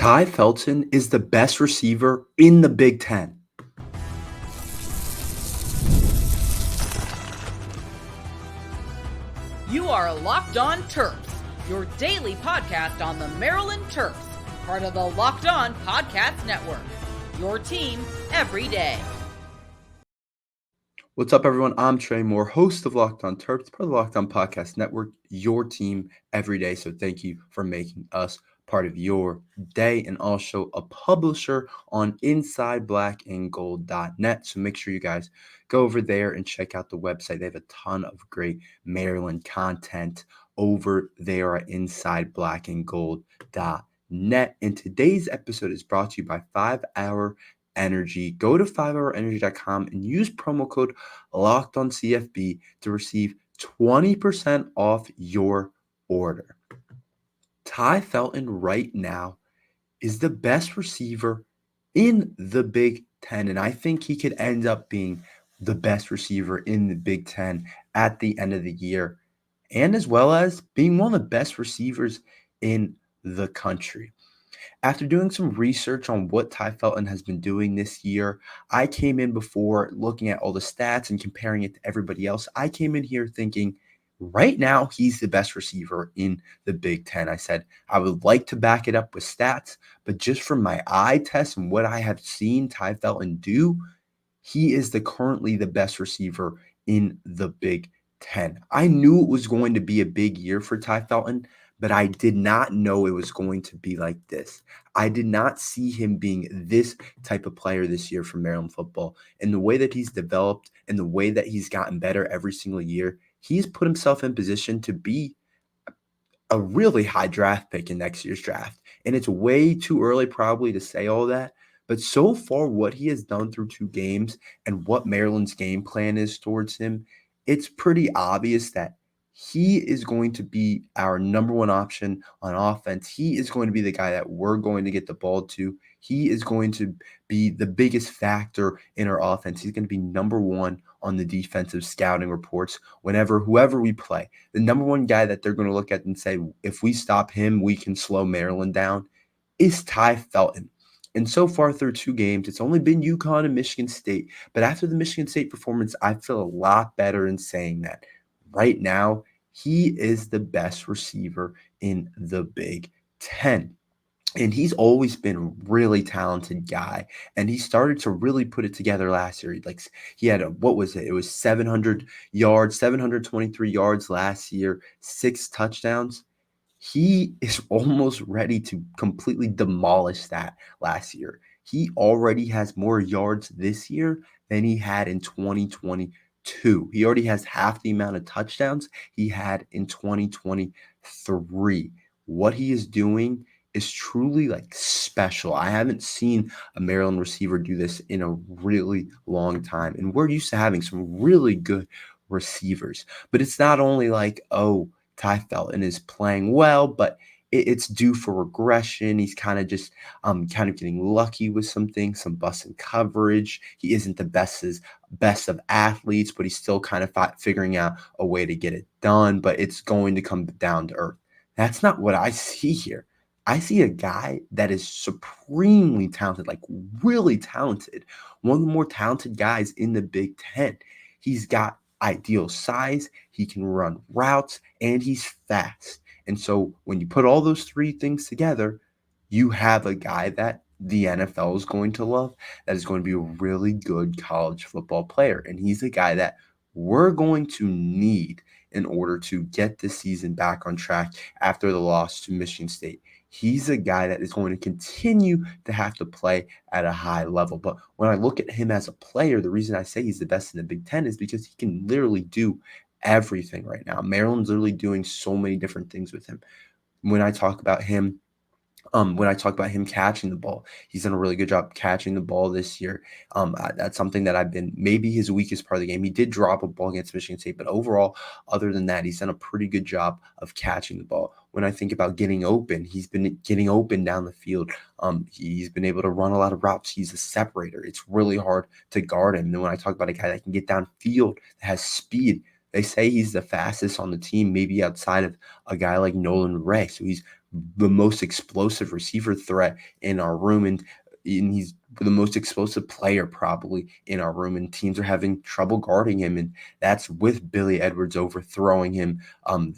Tai Felton is the best receiver in the Big Ten. You are Locked On Terps, your daily podcast on the Maryland Terps, part of the Locked On Podcast Network. Your team every day. What's up, everyone? I'm Tre Moore, host of Locked On Terps, part of the Locked On Podcast Network, your team every day. So thank you for making us part of your day, and also a publisher on InsideBlackandGold.net. So make sure you guys go over there and check out the website. They have a ton of great Maryland content over there at InsideBlackandGold.net. And today's episode is brought to you by 5-Hour Energy. Go to 5hourenergy.com and use promo code LOCKEDONCFB to receive 20% off your order. Tai Felton right now is the best receiver in the Big Ten, and I think he could end up being the best receiver in the Big Ten at the end of the year, and as well as being one of the best receivers in the country. After doing some research on what Tai Felton has been doing this year, I came in before looking at all the stats and comparing it to everybody else. I came in here thinking, right now, he's the best receiver in the Big Ten. I said, I would like to back it up with stats, but just from my eye test and what I have seen Tai Felton do, he is currently the best receiver in the Big Ten. I knew it was going to be a big year for Tai Felton, but I did not know it was going to be like this. I did not see him being this type of player this year for Maryland football. And the way that he's developed and the way that he's gotten better every single year, he's put himself in position to be a really high draft pick in next year's draft. And it's way too early probably to say all that. But so far, what he has done through 2 games and what Maryland's game plan is towards him, it's pretty obvious that he is going to be our number one option on offense. He is going to be the guy that we're going to get the ball to. He is going to be the biggest factor in our offense. He's going to be number one on the defensive scouting reports whoever we play. The number one guy that they're going to look at and say, if we stop him, we can slow Maryland down, is Tai Felton. And so far through 2 games, it's only been UConn and Michigan State. But after the Michigan State performance, I feel a lot better in saying that right now, he is the best receiver in the Big Ten. And he's always been a really talented guy. And he started to really put it together last year. He had It was 700 yards, 723 yards last year, 6 touchdowns. He is almost ready to completely demolish that last year. He already has more yards this year than he had in 2022. He already has half the amount of touchdowns he had in 2023. What he is doing is truly special. I haven't seen a Maryland receiver do this in a really long time. And we're used to having some really good receivers. But it's not only Tai Felton is playing well, but it's due for regression. He's kind of getting lucky with some things, some busting coverage. He isn't the best of athletes, but he's still kind of figuring out a way to get it done. But it's going to come down to earth. That's not what I see here. I see a guy that is supremely talented, really talented. One of the more talented guys in the Big Ten. He's got ideal size, he can run routes, and he's fast. And so when you put all those 3 things together, you have a guy that the NFL is going to love, that is going to be a really good college football player. And he's a guy that we're going to need in order to get this season back on track after the loss to Michigan State. He's a guy that is going to continue to have to play at a high level. But when I look at him as a player, the reason I say he's the best in the Big Ten is because he can literally do everything right now. Maryland's literally doing so many different things with him. When I talk about him catching the ball, he's done a really good job catching the ball this year. That's something that maybe his weakest part of the game. He did drop a ball against Michigan State, but overall, other than that, he's done a pretty good job of catching the ball. When I think about getting open, he's been getting open down the field. He's been able to run a lot of routes. He's a separator. It's really hard to guard him. And then when I talk about a guy that can get downfield, that has speed, they say he's the fastest on the team, maybe outside of a guy like Nolan Ray. So he's the most explosive receiver threat in our room, and he's the most explosive player probably in our room, and teams are having trouble guarding him, and that's with Billy Edwards overthrowing him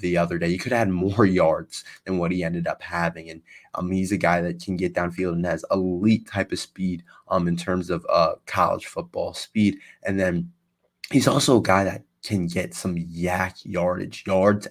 the other day. He could have had more yards than what he ended up having, and he's a guy that can get downfield and has elite type of speed in terms of college football speed. And then he's also a guy that can get some yards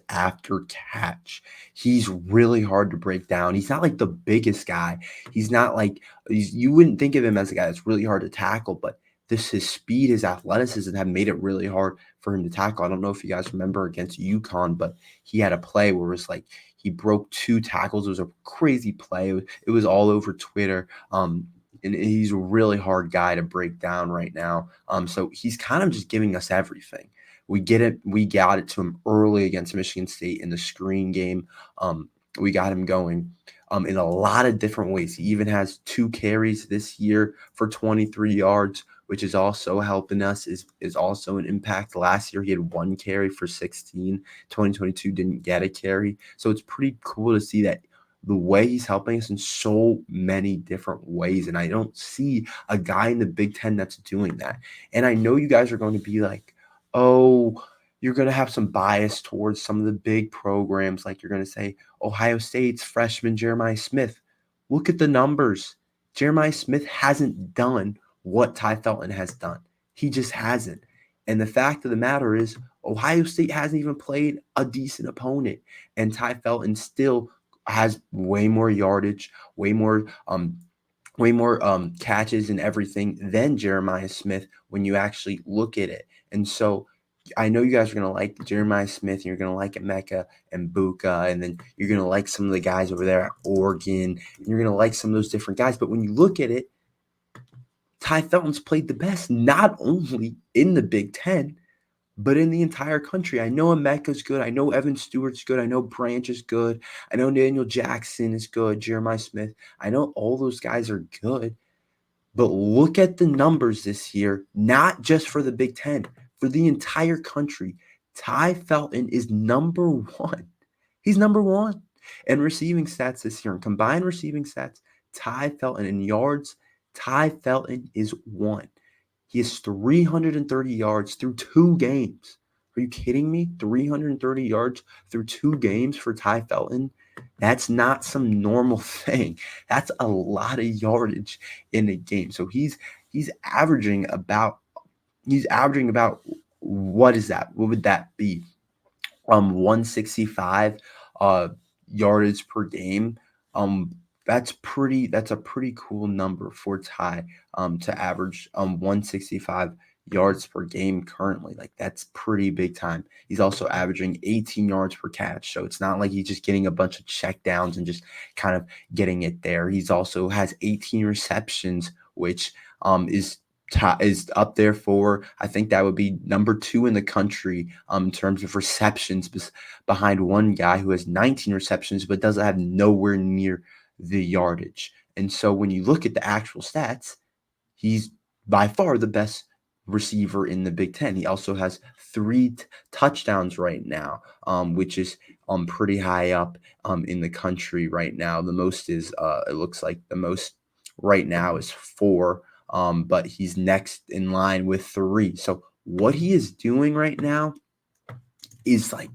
after catch. He's really hard to break down. He's not like the biggest guy. He's not like you wouldn't think of him as a guy that's really hard to tackle, but his speed, his athleticism have made it really hard for him to tackle. I don't know if you guys remember against UConn, but he had a play where it was like he broke 2 tackles. It was a crazy play. It was all over Twitter. And he's a really hard guy to break down right now. So he's kind of just giving us everything. We get it. We got it to him early against Michigan State in the screen game. We got him going in a lot of different ways. He even has 2 carries this year for 23 yards, which is also helping us, is also an impact. Last year, he had 1 carry for 16. 2022 didn't get a carry. So it's pretty cool to see that the way he's helping us in so many different ways. And I don't see a guy in the Big Ten that's doing that. And I know you guys are going to be like, oh, you're going to have some bias towards some of the big programs. Like you're going to say, Ohio State's freshman Jeremiah Smith. Look at the numbers. Jeremiah Smith hasn't done what Tai Felton has done. He just hasn't. And the fact of the matter is, Ohio State hasn't even played a decent opponent. And Tai Felton still has way more yardage, way more catches and everything than Jeremiah Smith when you actually look at it. And so I know you guys are going to like Jeremiah Smith, and you're going to like Emeka and Buka, and then you're going to like some of the guys over there at Oregon, and you're going to like some of those different guys. But when you look at it, Tai Felton's played the best, not only in the Big Ten, but in the entire country. I know Emeka's good. I know Evan Stewart's good. I know Branch is good. I know Daniel Jackson is good. Jeremiah Smith. I know all those guys are good. But look at the numbers this year, not just for the Big Ten, for the entire country. Tai Felton is number 1. He's number 1 in receiving stats this year. In combined receiving stats, Tai Felton in yards, Tai Felton is 1. He has 330 yards through 2 games. Are you kidding me? 330 yards through 2 games for Tai Felton? That's not some normal thing. That's a lot of yardage in a game. So he's averaging about what is that? What would that be? 165 yardage per game. That's a pretty cool number for Tai to average 165 yards per game currently. Like that's pretty big time. He's also averaging 18 yards per catch. So it's not like he's just getting a bunch of check downs and just kind of getting it there. He's also has 18 receptions, which is up there for, I think that would be number 2 in the country in terms of receptions, behind one guy who has 19 receptions but doesn't have nowhere near the yardage. And so when you look at the actual stats, he's by far the best receiver in the Big Ten. He also has 3 touchdowns right now, which is pretty high up in the country right now. The most is it looks like the most right now is 4, but he's next in line with 3. So what he is doing right now is like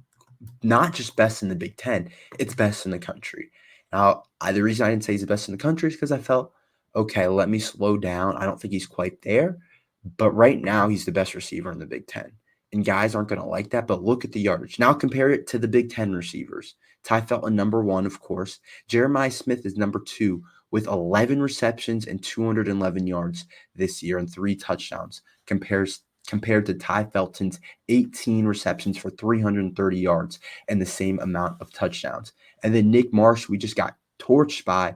not just best in the Big Ten, it's best in the country. Now, the reason I didn't say he's the best in the country is because I felt, okay, let me slow down. I don't think he's quite there, but right now he's the best receiver in the Big Ten. And guys aren't going to like that, but look at the yardage. Now compare it to the Big Ten receivers. Tai Felton, number 1, of course. Jeremiah Smith is number 2 with 11 receptions and 211 yards this year and 3 touchdowns compared to Tai Felton's 18 receptions for 330 yards and the same amount of touchdowns. And then Nick Marsh, we just got torched by,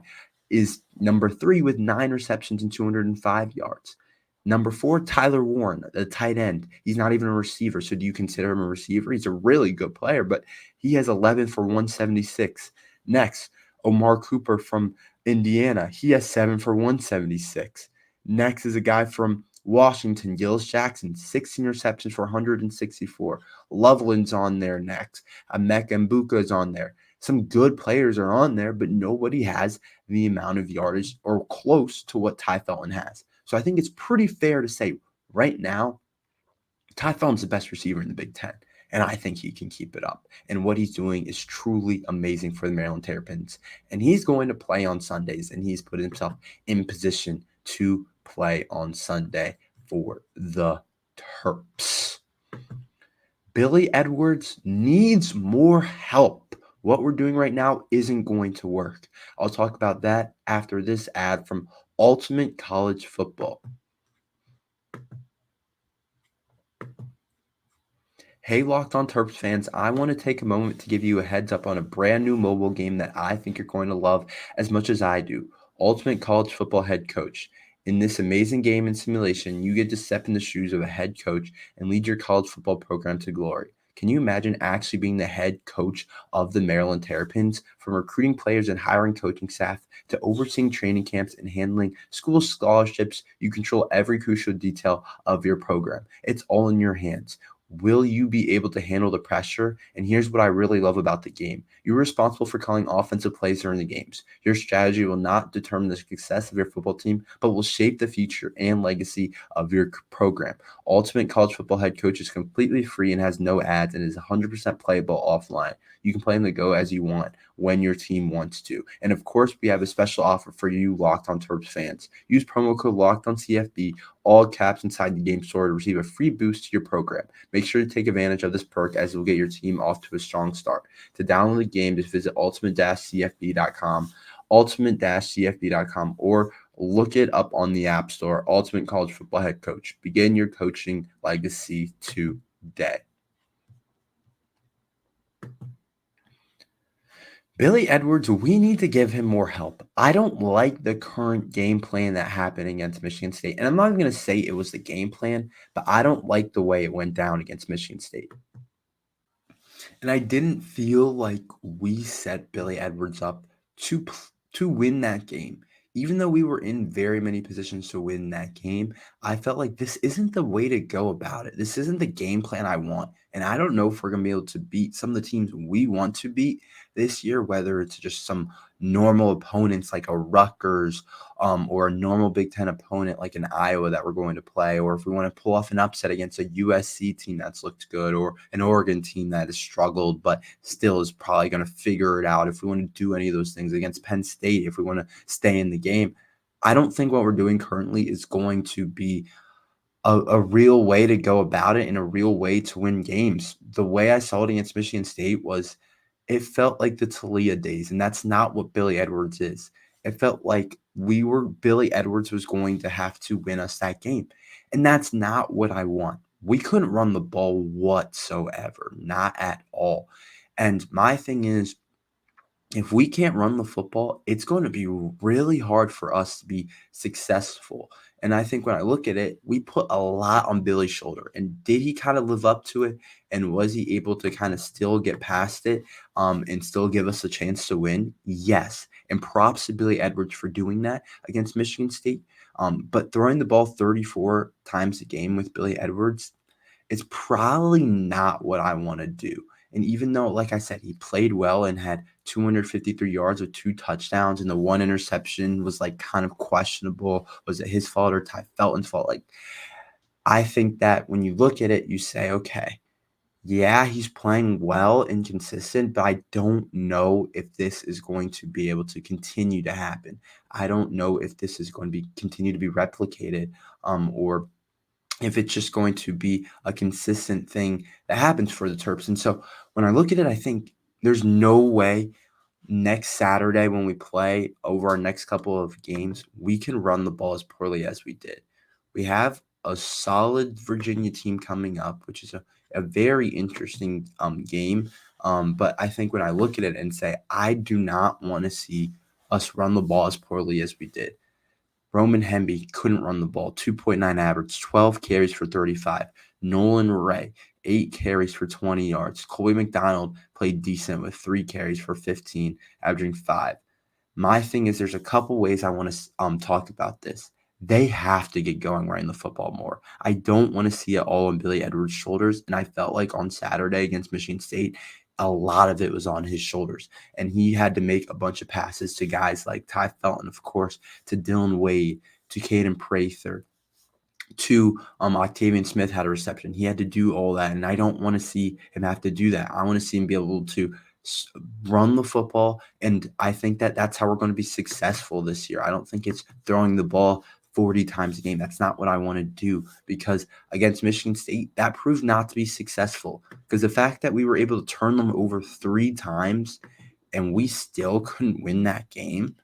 is number 3 with 9 receptions and 205 yards. Number 4, Tyler Warren, the tight end. He's not even a receiver. So do you consider him a receiver? He's a really good player, but he has 11 for 176. Next, Omar Cooper from Indiana. He has 7 for 176. Next is a guy from Washington, Gillis Jackson, 16 receptions for 164. Loveland's on there next. Emeka Mbuka is on there. Some good players are on there, but nobody has the amount of yardage or close to what Tai Felton has. So I think it's pretty fair to say right now, Tai Felton's the best receiver in the Big Ten, and I think he can keep it up. And what he's doing is truly amazing for the Maryland Terrapins. And he's going to play on Sundays, and he's put himself in position to play on Sunday for the Terps. Billy Edwards needs more help. What we're doing right now isn't going to work. I'll talk about that after this ad from Ultimate College Football. Hey, Locked On Terps fans, I want to take a moment to give you a heads up on a brand new mobile game that I think you're going to love as much as I do, Ultimate College Football Head Coach. In this amazing game and simulation, you get to step in the shoes of a head coach and lead your college football program to glory. Can you imagine actually being the head coach of the Maryland Terrapins? From recruiting players and hiring coaching staff to overseeing training camps and handling school scholarships, you control every crucial detail of your program. It's all in your hands. Will you be able to handle the pressure? And here's what I really love about the game. You're responsible for calling offensive plays during the games. Your strategy will not determine the success of your football team, but will shape the future and legacy of your program. Ultimate College Football Head Coach is completely free and has no ads and is 100% playable offline. You can play on the go as you want when your team wants to. And of course, we have a special offer for you Locked On Terps fans. Use promo code LOCKEDONCFB, all caps inside the game store to receive a free boost to your program. Make sure to take advantage of this perk as it will get your team off to a strong start. To download the game, just visit ultimate-cfb.com, ultimate-cfb.com, or look it up on the App Store, Ultimate College Football Head Coach. Begin your coaching legacy today. Billy Edwards, we need to give him more help. I don't like the current game plan that happened against Michigan State. And I'm not even going to say it was the game plan, but I don't like the way it went down against Michigan State. And I didn't feel like we set Billy Edwards up to win that game. Even though we were in very many positions to win that game, I felt like this isn't the way to go about it. This isn't the game plan I want. And I don't know if we're going to be able to beat some of the teams we want to beat this year, whether it's just some normal opponents like a Rutgers or a normal Big Ten opponent like an Iowa that we're going to play, or if we want to pull off an upset against a USC team that's looked good, or an Oregon team that has struggled but still is probably going to figure it out. If we want to do any of those things against Penn State, if we want to stay in the game, I don't think what we're doing currently is going to be a real way to go about it and a real way to win games. The way I saw it against Michigan State was it felt like the Talia days, and that's not what Billy Edwards is. It felt like Billy Edwards was going to have to win us that game, and that's not what I want. We couldn't run the ball whatsoever, not at all. And my thing is, if we can't run the football, it's going to be really hard for us to be successful. And I think when I look at it, we put a lot on Billy's shoulder. And did he kind of live up to it? And was he able to kind of still get past it and still give us a chance to win? Yes. And props to Billy Edwards for doing that against Michigan State. But throwing the ball 34 times a game with Billy Edwards, it's probably not what I want to do. And even though, like I said, he played well and had 253 yards with 2 touchdowns, and the 1 interception was like kind of questionable. Was it his fault or Tai Felton's fault? Like, I think that when you look at it, you say, okay, yeah, he's playing well and consistent, but I don't know if this is going to be able to continue to happen. I don't know if this is going to be continue to be replicated or if it's just going to be a consistent thing that happens for the Terps. And so when I look at it, I think there's no way next Saturday when we play over our next couple of games, we can run the ball as poorly as we did. We have a solid Virginia team coming up, which is a very interesting game. But I think when I look at it and say, I do not want to see us run the ball as poorly as we did. Roman Hemby couldn't run the ball, 2.9 average, 12 carries for 35. Nolan Ray, 8 carries for 20 yards. Colby McDonald played decent with 3 carries for 15, averaging 5. My thing is there's a couple ways I want to talk about this. They have to get going running the football more. I don't want to see it all on Billy Edwards' shoulders, and I felt like on Saturday against Michigan State, a lot of it was on his shoulders. And he had to make a bunch of passes to guys like Tai Felton, of course, to Dylan Wade, to Caden Prather, to Octavian Smith had a reception. He had to do all that, and I don't want to see him have to do that. I want to see him be able to run the football, and I think that that's how we're going to be successful this year. I don't think it's throwing the ball 40 times a game. That's not what I want to do, because against Michigan State, that proved not to be successful, because the fact that we were able to turn them over 3 times and we still couldn't win that game,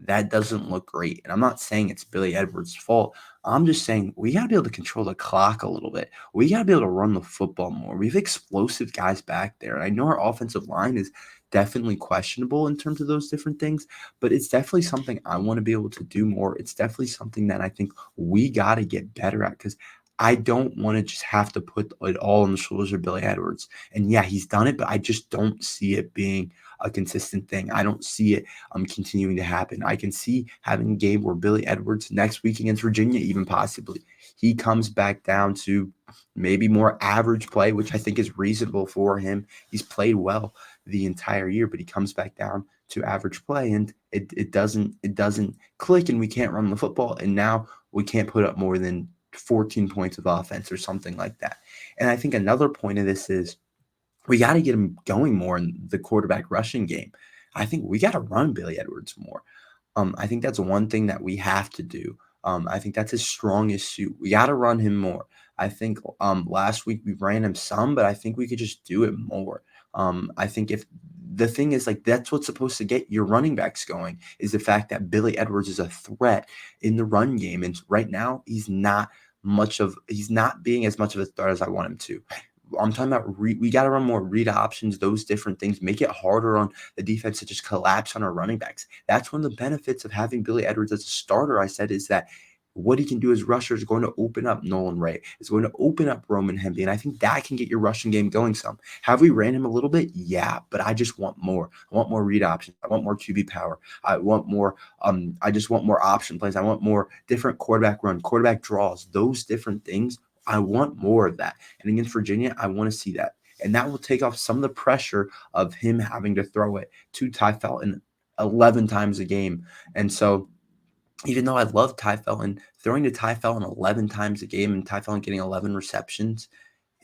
that doesn't look great. And I'm not saying it's Billy Edwards' fault. I'm just saying we got to be able to control the clock a little bit. We got to be able to run the football more. We have explosive guys back there. And I know our offensive line is definitely questionable in terms of those different things, but it's definitely something I want to be able to do more. It's definitely something that I think we got to get better at, because I don't want to just have to put it all on the shoulders of Billy Edwards. And yeah, he's done it, but I just don't see it being a consistent thing. I don't see it continuing to happen. I can see having a game where Billy Edwards next week against Virginia, even possibly, he comes back down to maybe more average play, which I think is reasonable for him. He's played well the entire year, but he comes back down to average play, and it doesn't click, and we can't run the football, and now we can't put up more than 14 points of offense or something like that. And I think another point of this is we got to get him going more in the quarterback rushing game. I think we got to run Billy Edwards more. I think that's one thing that we have to do. I think that's his strongest suit. We got to run him more. I think last week we ran him some, but I think we could just do it more. I think if the thing is, like, that's what's supposed to get your running backs going, is the fact that Billy Edwards is a threat in the run game. And right now he's not being as much of a threat as I want him to. I'm talking about we got to run more read options, those different things, make it harder on the defense to just collapse on our running backs. That's one of the benefits of having Billy Edwards as a starter, I said, is that what he can do as rusher is going to open up Nolan Ray. It's going to open up Roman Hemby, and I think that can get your rushing game going some. Have we ran him a little bit? Yeah, but I just want more. I want more read options. I want more QB power. I want more. I just want more option plays. I want more different quarterback run, quarterback draws, those different things. I want more of that. And against Virginia, I want to see that. And that will take off some of the pressure of him having to throw it to Tai Felton 11 times a game. And so even though I love Tai Felton, throwing to Tai Felton 11 times a game and Tai Felton getting 11 receptions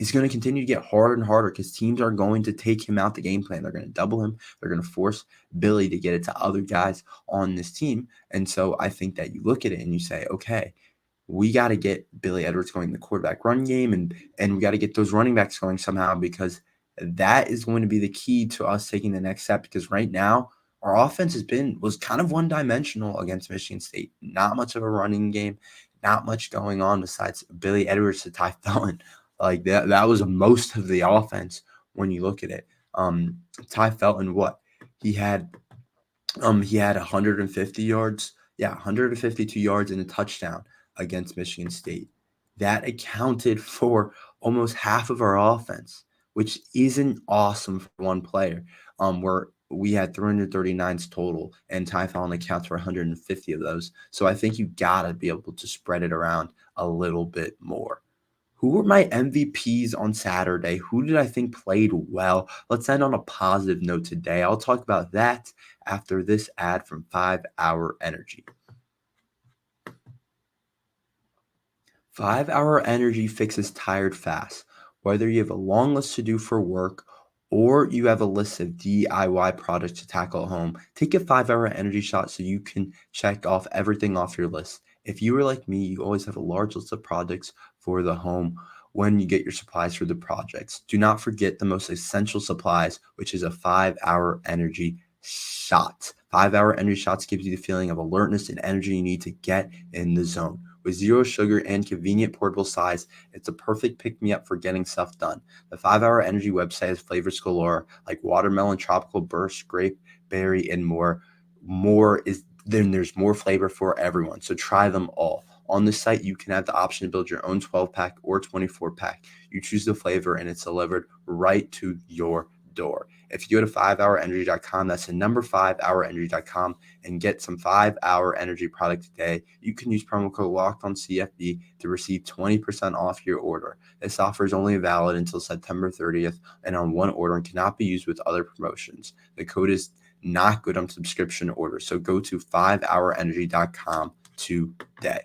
is going to continue to get harder and harder, because teams are going to take him out the game plan. They're going to double him. They're going to force Billy to get it to other guys on this team. And so I think that you look at it and you say, okay, we got to get Billy Edwards going in the quarterback run game, and we got to get those running backs going somehow, because that is going to be the key to us taking the next step. Because right now, our offense was kind of one-dimensional against Michigan State. Not much of a running game, not much going on besides Billy Edwards to Tai Felton. Like that was most of the offense when you look at it. Tai Felton, what? He had 150 yards. Yeah, 152 yards and a touchdown against Michigan State. That accounted for almost half of our offense, which isn't awesome for one player. Where we had 339 total, and Tai Felton accounts for 150 of those. So I think you gotta be able to spread it around a little bit more. Who were my MVPs on Saturday? Who did I think played well? Let's end on a positive note today. I'll talk about that after this ad from 5 Hour Energy. 5 Hour Energy fixes tired fast. Whether you have a long list to do for work or you have a list of DIY projects to tackle at home, take a 5 Hour Energy shot so you can check off everything off your list. If you are like me, you always have a large list of projects for the home when you get your supplies for the projects. Do not forget the most essential supplies, which is a 5 Hour Energy shot. 5 Hour Energy shots gives you the feeling of alertness and energy you need to get in the zone. With zero sugar and convenient portable size, it's a perfect pick-me-up for getting stuff done. The 5 Hour Energy website has flavors galore like watermelon, tropical burst, grape, berry, and more. There's more flavor for everyone, so try them all. On the site, you can have the option to build your own 12-pack or 24-pack. You choose the flavor, and it's delivered right to your door. If you go to 5hourenergy.com, that's the number 5hourenergy.com, and get some 5-Hour Energy product today, you can use promo code LOCKEDONCFB to receive 20% off your order. This offer is only valid until September 30th and on one order and cannot be used with other promotions. The code is not good on subscription orders, so go to 5hourenergy.com today.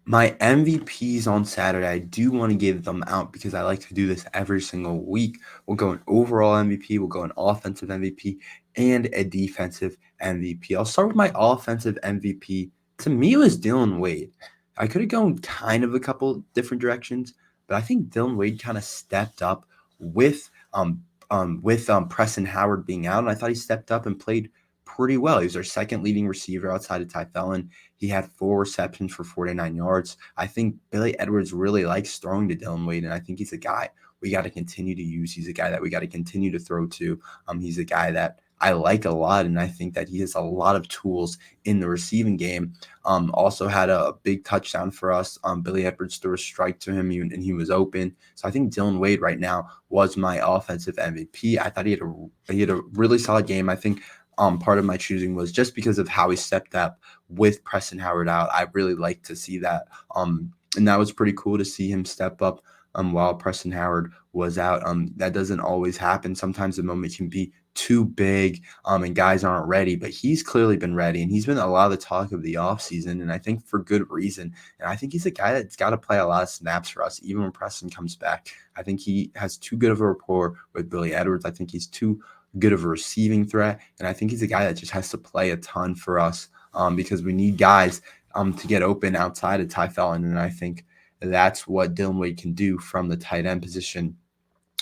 My MVPs on Saturday, I do want to give them out because I like to do this every single week. We'll go an overall MVP, we'll go an offensive MVP, and a defensive MVP. I'll start with my offensive MVP. To me, it was Dillon Wade. I could have gone kind of a couple different directions, but I think Dillon Wade kind of stepped up with Preston Howard being out, and I thought he stepped up and played pretty well. He was our second leading receiver outside of Tai Felton. He had 4 receptions for 49 yards. I think Billy Edwards really likes throwing to Dillon Wade, and I think he's a guy we got to continue to use. He's a guy that we got to continue to throw to. He's a guy that I like a lot, and I think that he has a lot of tools in the receiving game. Also had a big touchdown for us. Billy Edwards threw a strike to him, and he was open. So I think Dillon Wade right now was my offensive MVP. I thought he had a really solid game. I think part of my choosing was just because of how he stepped up with Preston Howard out. I really like to see that. And that was pretty cool to see him step up while Preston Howard was out. That doesn't always happen. Sometimes the moment can be too big and guys aren't ready, but he's clearly been ready, and he's been a lot of the talk of the offseason, and I think for good reason. And I think he's a guy that's got to play a lot of snaps for us, even when Preston comes back. I think he has too good of a rapport with Billy Edwards. I think he's too good of a receiving threat, and I think he's a guy that just has to play a ton for us because we need guys to get open outside of Tai Felton, and I think that's what Dillon Wade can do from the tight end position,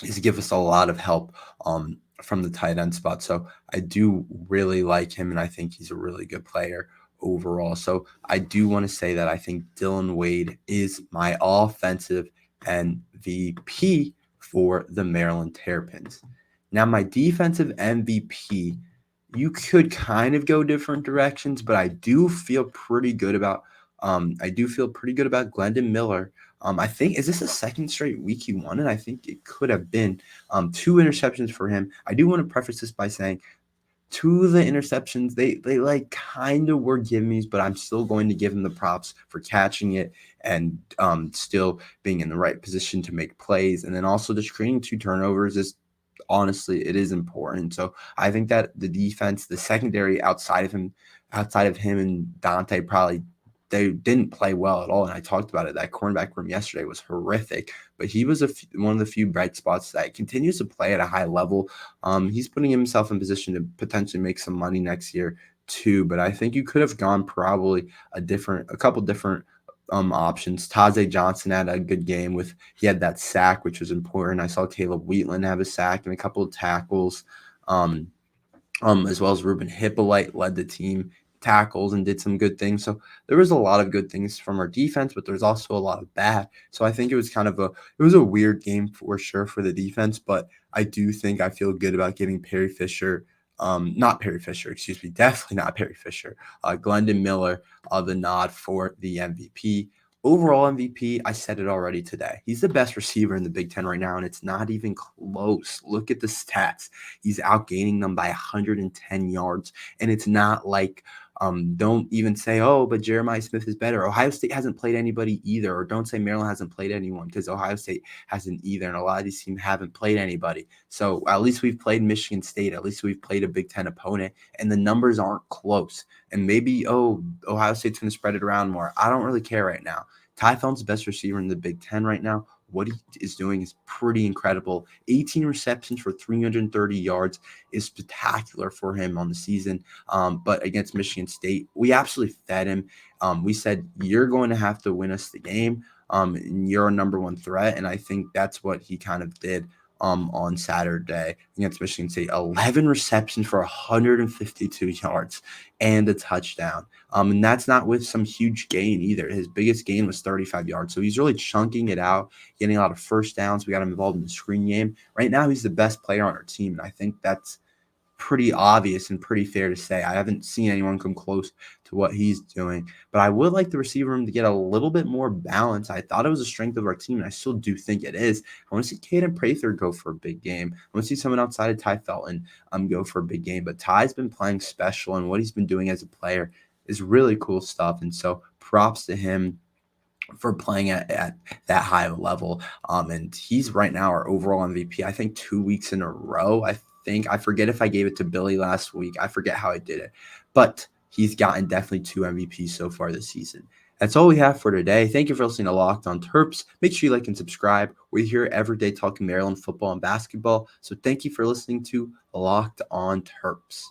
is give us a lot of help from the tight end spot. So I do really like him, and I think he's a really good player overall. So I do want to say that I think Dillon Wade is my offensive MVP for the Maryland Terrapins. Now, my defensive MVP, you could kind of go different directions, but I do feel pretty good about Glendon Miller. I think, is this a second straight week he won it? I think it could have been 2 interceptions for him. I do want to preface this by saying 2 of the interceptions, they like kind of were gimmies, but I'm still going to give him the props for catching it and still being in the right position to make plays. And then also just creating 2 turnovers is, honestly, it is important. So I think that the defense, the secondary outside of him and Dante, probably they didn't play well at all. And I talked about it. That cornerback room yesterday was horrific, but he was one of the few bright spots that continues to play at a high level. He's putting himself in position to potentially make some money next year too. But I think you could have gone probably a couple different options. Tajay Johnson had a good game he had that sack, which was important. I saw Caleb Wheatland have a sack and a couple of tackles, as well as Ruben Hippolyte led the team tackles and did some good things. So there was a lot of good things from our defense, but there's also a lot of bad. So I think it was a weird game for sure for the defense, but I do think I feel good about giving definitely not Perry Fisher, Glendon Miller the nod for the MVP. Overall MVP, I said it already today. He's the best receiver in the Big Ten right now, and it's not even close. Look at the stats. He's outgaining them by 110 yards, and it's not like don't even say, oh, but Jeremiah Smith is better. Ohio State hasn't played anybody either, or don't say Maryland hasn't played anyone, because Ohio State hasn't either, and a lot of these teams haven't played anybody. So at least we've played Michigan State. At least we've played a Big Ten opponent, and the numbers aren't close. And maybe, Ohio State's going to spread it around more. I don't really care right now. Tai Felton's the best receiver in the Big Ten right now. What he is doing is pretty incredible. 18 receptions for 330 yards is spectacular for him on the season. But against Michigan State, we absolutely fed him. We said, you're going to have to win us the game. And you're a number 1 threat. And I think that's what he kind of did on Saturday against Michigan State. 11 receptions for 152 yards and a touchdown. And that's not with some huge gain either. His biggest gain was 35 yards. So he's really chunking it out, getting a lot of first downs. We got him involved in the screen game. Right now, he's the best player on our team. And I think that's pretty obvious and pretty fair to say. I haven't seen anyone come close to what he's doing, but I would like the receiver room to get a little bit more balance. I thought it was a strength of our team, and I still do think it is. I want to see Caden Prather go for a big game. I want to see someone outside of Tai Felton go for a big game. But Ty's been playing special, and what he's been doing as a player is really cool stuff. And so props to him for playing at that high level. And he's right now our overall MVP, I think 2 weeks in a row. I forget if I gave it to Billy last week. I forget how I did it, but he's gotten definitely 2 MVPs so far this season. That's all we have for today. Thank you for listening to Locked on Terps. Make sure you like and subscribe. We're here every day talking Maryland football and basketball. So thank you for listening to Locked on Terps.